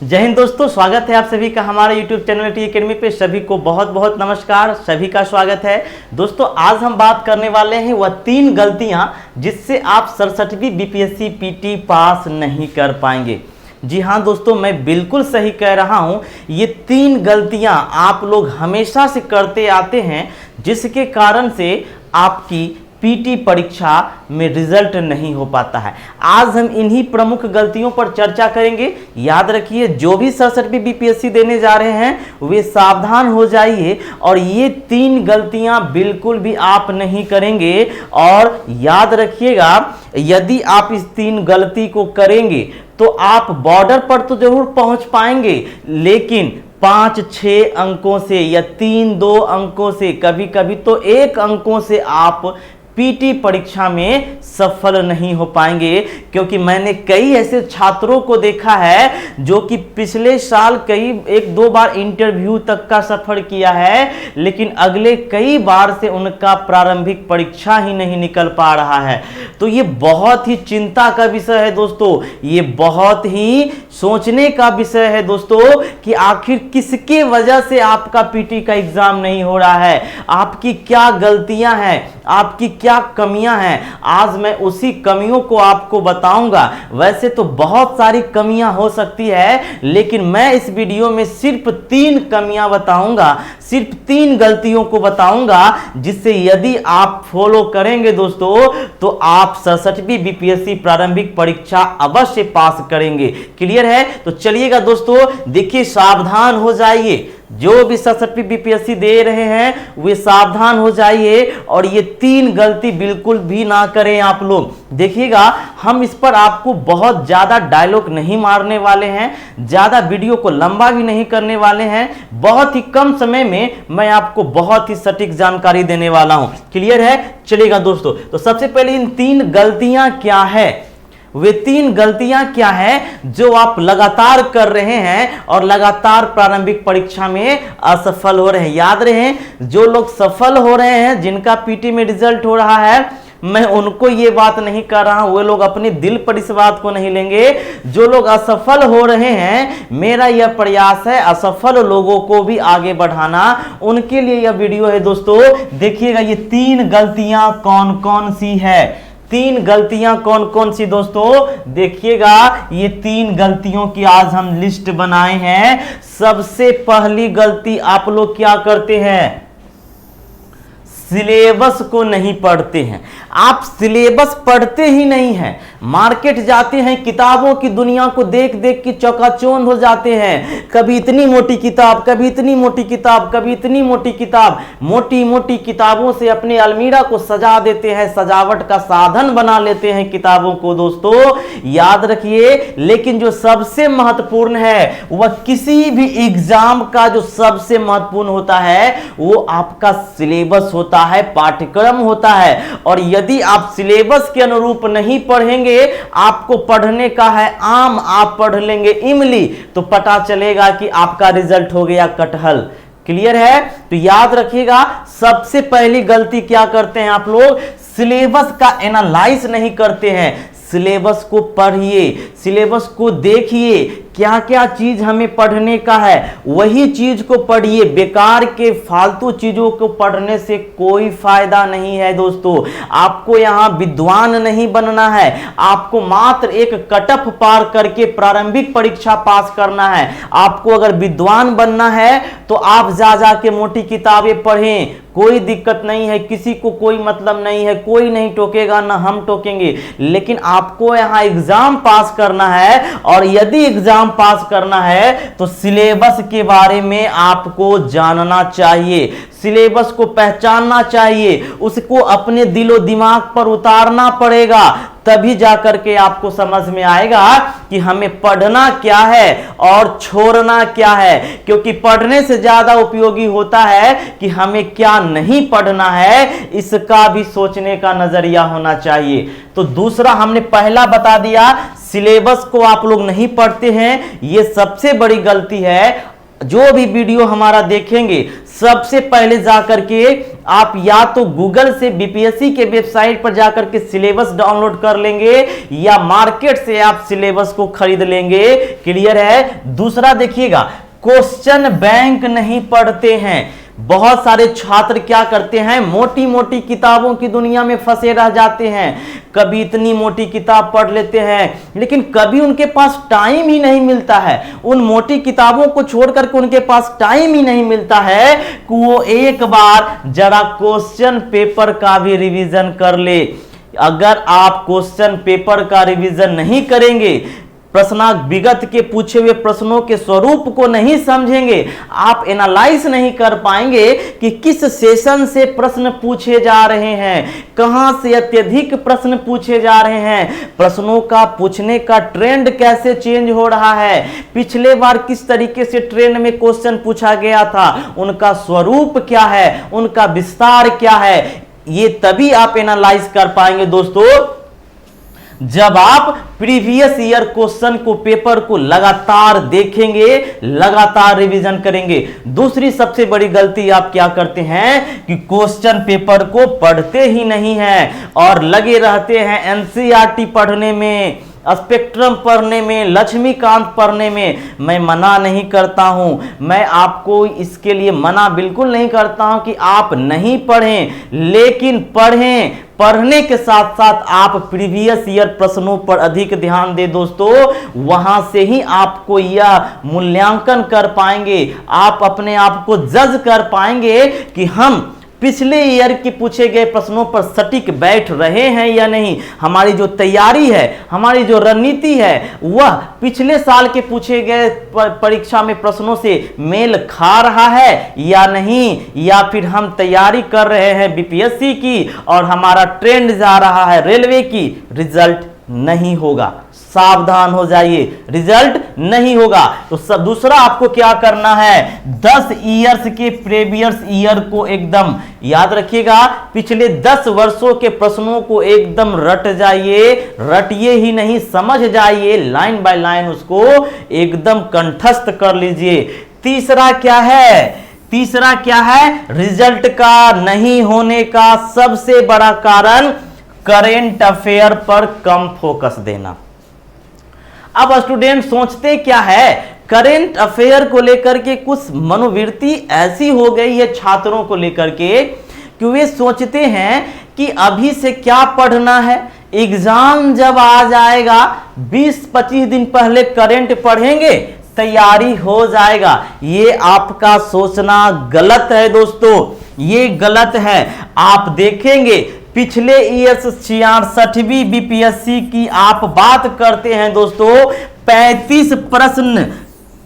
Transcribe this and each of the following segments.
जय हिंद दोस्तों, स्वागत है आप सभी का हमारे YouTube चैनल टी अकेडमी पे। सभी को बहुत बहुत नमस्कार, सभी का स्वागत है। दोस्तों आज हम बात करने वाले हैं वह 3 गलतियां जिससे आप 67वीं बीपीएससी पीटी पास नहीं कर पाएंगे। जी हाँ दोस्तों, मैं बिल्कुल सही कह रहा हूं। ये 3 गलतियां आप लोग हमेशा से करते आते हैं जिसके कारण से आपकी पीटी परीक्षा में रिजल्ट नहीं हो पाता है। आज हम इन्हीं प्रमुख गलतियों पर चर्चा करेंगे। याद रखिए, जो भी 67वीं बीपीएससी देने जा रहे हैं वे सावधान हो जाइए और ये 3 गलतियां बिल्कुल भी आप नहीं करेंगे। और याद रखिएगा, यदि आप इस 3 गलती को करेंगे तो आप बॉर्डर पर तो जरूर पहुंच पाएंगे, लेकिन 5-6 अंकों से या 3-2 अंकों से, कभी कभी तो 1 अंकों से आप पीटी परीक्षा में सफल नहीं हो पाएंगे। क्योंकि मैंने कई ऐसे छात्रों को देखा है जो कि पिछले साल कई 1-2 बार इंटरव्यू तक का सफर किया है, लेकिन अगले कई बार से उनका प्रारंभिक परीक्षा ही नहीं निकल पा रहा है। तो ये बहुत ही चिंता का विषय है दोस्तों, ये बहुत ही सोचने का विषय है दोस्तों कि आखिर किसके वजह से आपका पीटी का एग्जाम नहीं हो रहा है, आपकी क्या गलतियां हैं, आपकी क्या कमियां हैं। आज मैं उसी कमियों को आपको बताऊंगा। वैसे तो बहुत सारी कमियां हो सकती है, लेकिन मैं इस वीडियो में सिर्फ 3 कमियां बताऊंगा, सिर्फ 3 गलतियों को बताऊंगा जिससे यदि आप फॉलो करेंगे दोस्तों तो आप 67वीं बीपीएससी प्रारंभिक परीक्षा अवश्य पास करेंगे। क्लियर है? तो चलिएगा दोस्तों, देखिए, सावधान हो जाइए। जो भी 67वीं बीपीएससी दे रहे हैं वे सावधान हो जाइए और ये 3 गलती बिल्कुल भी ना करें आप लोग। देखिएगा, हम इस पर आपको बहुत ज्यादा डायलॉग नहीं मारने वाले हैं, ज्यादा वीडियो को लंबा भी नहीं करने वाले हैं। बहुत ही कम समय में मैं आपको बहुत ही सटीक जानकारी देने वाला हूं। क्लियर है? चलिएगा दोस्तों, तो सबसे पहले इन 3 गलतियां क्या है, वे 3 गलतियां क्या हैं जो आप लगातार कर रहे हैं और लगातार प्रारंभिक परीक्षा में असफल हो रहे हैं। याद रहे, जो लोग सफल हो रहे हैं, जिनका पीटी में रिजल्ट हो रहा है, मैं उनको ये बात नहीं कर रहा हूं, वे लोग अपने दिल पर इस बात को नहीं लेंगे। जो लोग असफल हो रहे हैं, मेरा यह प्रयास है असफल लोगों को भी आगे बढ़ाना, उनके लिए यह वीडियो है दोस्तों। देखिएगा, ये 3 गलतियां कौन कौन सी है, 3 गलतियां कौन कौन सी दोस्तों। देखिएगा, ये 3 गलतियों की आज हम लिस्ट बनाए हैं। सबसे पहली गलती, आप लोग क्या करते हैं? सिलेबस को नहीं पढ़ते हैं। आप सिलेबस पढ़ते ही नहीं हैं, मार्केट जाते हैं, किताबों की दुनिया को देख देख के चौकाचौंध हो जाते हैं। कभी इतनी मोटी किताब, कभी इतनी मोटी किताब, कभी इतनी मोटी किताब, मोटी मोटी किताबों से अपने अलमीरा को सजा देते हैं, सजावट का साधन बना लेते हैं किताबों को दोस्तों। याद रखिए, लेकिन जो सबसे महत्वपूर्ण है वह किसी भी एग्जाम का जो सबसे महत्वपूर्ण होता है वो आपका सिलेबस होता है, पाठ्यक्रम होता है। और यदि आप सिलेबस के अनुरूप नहीं पढ़ेंगे, आपको पढ़ने का है आम, आप पढ़ लेंगे इमली, तो पता चलेगा कि आपका रिजल्ट हो गया कटहल। क्लियर है? तो याद रखिएगा, सबसे पहली गलती क्या करते हैं आप लोग? सिलेबस का एनालाइज नहीं करते हैं। सिलेबस को पढ़िए, सिलेबस को देखिए, क्या क्या चीज हमें पढ़ने का है वही चीज को पढ़िए। बेकार के फालतू चीजों को पढ़ने से कोई फायदा नहीं है दोस्तों। आपको यहां विद्वान नहीं बनना है, आपको मात्र एक कटअप पार करके प्रारंभिक परीक्षा पास करना है। आपको अगर विद्वान बनना है तो आप जा के मोटी किताबें पढ़ें, कोई दिक्कत नहीं है, किसी को कोई मतलब नहीं है, कोई नहीं टोकेगा, ना हम टोकेंगे। लेकिन आपको यहां एग्जाम पास करना है, और यदि एग्जाम पास करना है तो सिलेबस के बारे में आपको जानना चाहिए, सिलेबस को पहचानना चाहिए, उसको अपने दिलो दिमाग पर उतारना पड़ेगा। तभी जाकर के आपको समझ में आएगा कि हमें पढ़ना क्या है और छोड़ना क्या है। क्योंकि पढ़ने से ज्यादा उपयोगी होता है कि हमें क्या नहीं पढ़ना है, इसका भी सोचने का नजरिया होना चाहिए। तो दूसरा, हमने पहला बता दिया, सिलेबस को आप लोग नहीं पढ़ते हैं, यह सबसे बड़ी गलती है। जो भी वीडियो हमारा देखेंगे सबसे पहले जाकर के आप या तो गूगल से बीपीएससी के वेबसाइट पर जाकर के सिलेबस डाउनलोड कर लेंगे या मार्केट से आप सिलेबस को खरीद लेंगे। क्लियर है। दूसरा देखिएगा, क्वेश्चन बैंक नहीं पढ़ते हैं। बहुत सारे छात्र क्या करते हैं, मोटी मोटी किताबों की दुनिया में फंसे रह जाते हैं। कभी इतनी मोटी किताब पढ़ लेते हैं लेकिन कभी उनके पास टाइम ही नहीं मिलता है। उन मोटी किताबों को छोड़ करके उनके पास टाइम ही नहीं मिलता है कि वो एक बार जरा क्वेश्चन पेपर का भी रिवीजन कर ले। अगर आप क्वेश्चन पेपर का रिवीजन नहीं करेंगे, विगत के पूछे हुए प्रश्नों के स्वरूप को नहीं समझेंगे, आप एनालाइज नहीं कर पाएंगे कि किस सेशन से प्रश्न पूछे जा रहे हैं, कहां से अत्यधिक प्रश्न पूछे जा रहे हैं, प्रश्नों का पूछने का ट्रेंड कैसे चेंज हो रहा है, पिछले बार किस तरीके से ट्रेंड में क्वेश्चन पूछा गया था, उनका स्वरूप क्या है, उनका विस्तार क्या है। ये तभी आप एनालाइज कर पाएंगे दोस्तों जब आप प्रीवियस ईयर क्वेश्चन को पेपर को लगातार देखेंगे, लगातार रिवीजन करेंगे। दूसरी सबसे बड़ी गलती आप क्या करते हैं कि क्वेश्चन पेपर को पढ़ते ही नहीं हैं और लगे रहते हैं एनसीईआरटी पढ़ने में, स्पेक्ट्रम पढ़ने में, लक्ष्मीकांत पढ़ने में। मैं मना नहीं करता हूं, मैं आपको इसके लिए मना बिल्कुल नहीं करता हूं कि आप नहीं पढ़ें, लेकिन पढ़ें। पढ़ने के साथ साथ आप प्रीवियस ईयर प्रश्नों पर अधिक ध्यान दें दोस्तों, वहां से ही आपको यह मूल्यांकन कर पाएंगे, आप अपने आप को जज कर पाएंगे कि हम पिछले ईयर के पूछे गए प्रश्नों पर सटीक बैठ रहे हैं या नहीं, हमारी जो तैयारी है, हमारी जो रणनीति है वह पिछले साल के पूछे गए परीक्षा में प्रश्नों से मेल खा रहा है या नहीं, या फिर हम तैयारी कर रहे हैं बीपीएससी की और हमारा ट्रेंड जा रहा है रेलवे की। रिजल्ट नहीं होगा, सावधान हो जाइए, रिजल्ट नहीं होगा। तो सब दूसरा आपको क्या करना है, 10 ईयर्स के प्रीवियस ईयर को एकदम याद रखिएगा, पिछले 10 वर्षों के प्रश्नों को एकदम रट जाइए, रटिए ही नहीं समझ जाइए, लाइन बाय लाइन उसको एकदम कंठस्थ कर लीजिए। तीसरा क्या है, तीसरा क्या है, रिजल्ट का नहीं होने का सबसे बड़ा कारण करेंट अफेयर पर कम फोकस देना। अब स्टूडेंट सोचते क्या है, करेंट अफेयर को लेकर के कुछ मनोवृत्ति ऐसी हो गई है छात्रों को लेकर के कि वे सोचते हैं कि अभी से क्या पढ़ना है, एग्जाम जब आ जाएगा 20-25 दिन पहले करेंट पढ़ेंगे, तैयारी हो जाएगा। ये आपका सोचना गलत है दोस्तों, ये गलत है। आप देखेंगे पिछले ईयर्स 66वीं बीपीएससी की आप बात करते हैं दोस्तों, 35 प्रश्न,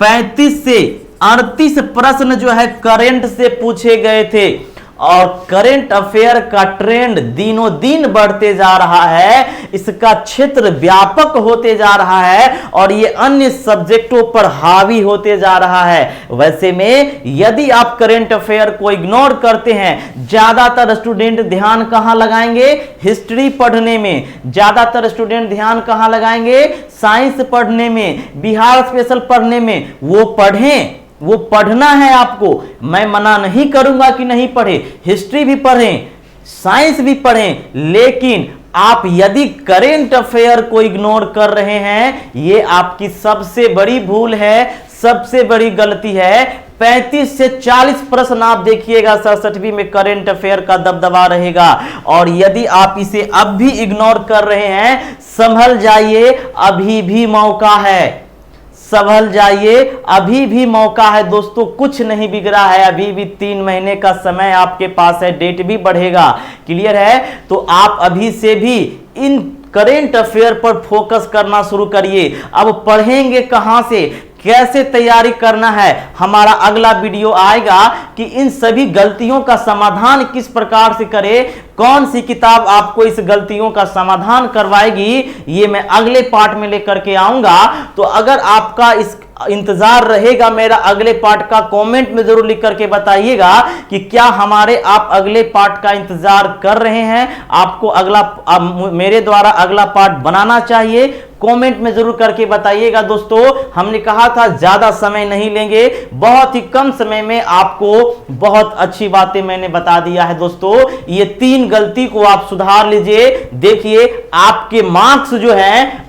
35 से 38 प्रश्न जो है करंट से पूछे गए थे और करंट अफेयर का ट्रेंड दिनों दिन बढ़ते जा रहा है, इसका क्षेत्र व्यापक होते जा रहा है और ये अन्य सब्जेक्टों पर हावी होते जा रहा है। वैसे में यदि आप करंट अफेयर को इग्नोर करते हैं, ज्यादातर स्टूडेंट ध्यान कहां लगाएंगे, हिस्ट्री पढ़ने में, ज्यादातर स्टूडेंट ध्यान कहां लगाएंगे, साइंस पढ़ने में, बिहार स्पेशल पढ़ने में। वो पढ़ें, वो पढ़ना है आपको, मैं मना नहीं करूंगा कि नहीं पढ़े, हिस्ट्री भी पढ़ें, साइंस भी पढ़ें, लेकिन आप यदि करेंट अफेयर को इग्नोर कर रहे हैं, ये आपकी सबसे बड़ी भूल है, सबसे बड़ी गलती है। 35 से 40 प्रश्न आप देखिएगा 67वीं में करेंट अफेयर का दबदबा रहेगा और यदि आप इसे अब भी इग्नोर कर रहे हैं, संभल जाइए, अभी भी मौका है, संभल जाइए, अभी भी मौका है दोस्तों, कुछ नहीं बिगड़ा है, अभी भी 3 महीने का समय आपके पास है, डेट भी बढ़ेगा। क्लियर है? तो आप अभी से भी इन करेंट अफेयर पर फोकस करना शुरू करिए। अब पढ़ेंगे कहां से, कैसे तैयारी करना है, हमारा अगला वीडियो आएगा कि इन सभी गलतियों का समाधान किस प्रकार से करें, कौन सी किताब आपको इस गलतियों का समाधान करवाएगी, ये मैं अगले पार्ट में लेकर के आऊंगा। तो अगर आपका इस इंतजार रहेगा मेरा अगले पार्ट का, कमेंट में जरूर लिख करके बताइएगा कि क्या हमारे आप अगले पार्ट का इंतजार कर रहे हैं, आपको अगला मेरे द्वारा अगला पार्ट बनाना चाहिए, कमेंट में जरूर करके बताइएगा। दोस्तों हमने कहा था ज्यादा समय नहीं लेंगे, बहुत ही कम समय में आपको बहुत अच्छी बातें मैंने बता दिया है। दोस्तों ये 3 गलती को आप सुधार लीजिए, देखिए आपके मार्क्स जो है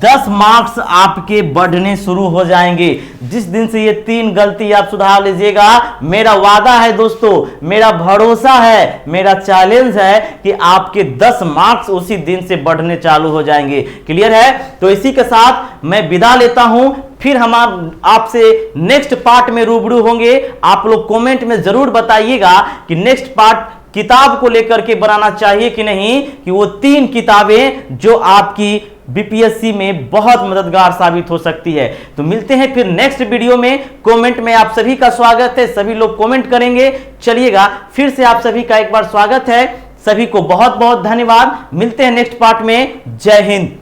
10 मार्क्स आपके बढ़ने शुरू हो जाएंगे। जिस दिन से ये 3 गलती आप सुधार लीजिएगा, मेरा वादा है दोस्तों, मेरा भरोसा है, मेरा चैलेंज है कि आपके 10 मार्क्स उसी दिन से बढ़ने चालू हो जाएंगे। क्लियर है? तो इसी के साथ मैं विदा लेता हूं, फिर हम आपसे नेक्स्ट पार्ट में रूबरू होंगे। आप लोग कमेंट में जरूर बताइएगा कि नेक्स्ट पार्ट किताब को लेकर के बनाना चाहिए कि नहीं, कि वो 3 किताबें जो आपकी बीपीएससी में बहुत मददगार साबित हो सकती है। तो मिलते हैं फिर नेक्स्ट वीडियो में। कमेंट में आप सभी का स्वागत है, सभी लोग कमेंट करेंगे। चलिएगा, फिर से आप सभी का एक बार स्वागत है। सभी को बहुत बहुत धन्यवाद। मिलते हैं नेक्स्ट पार्ट में। जय हिंद।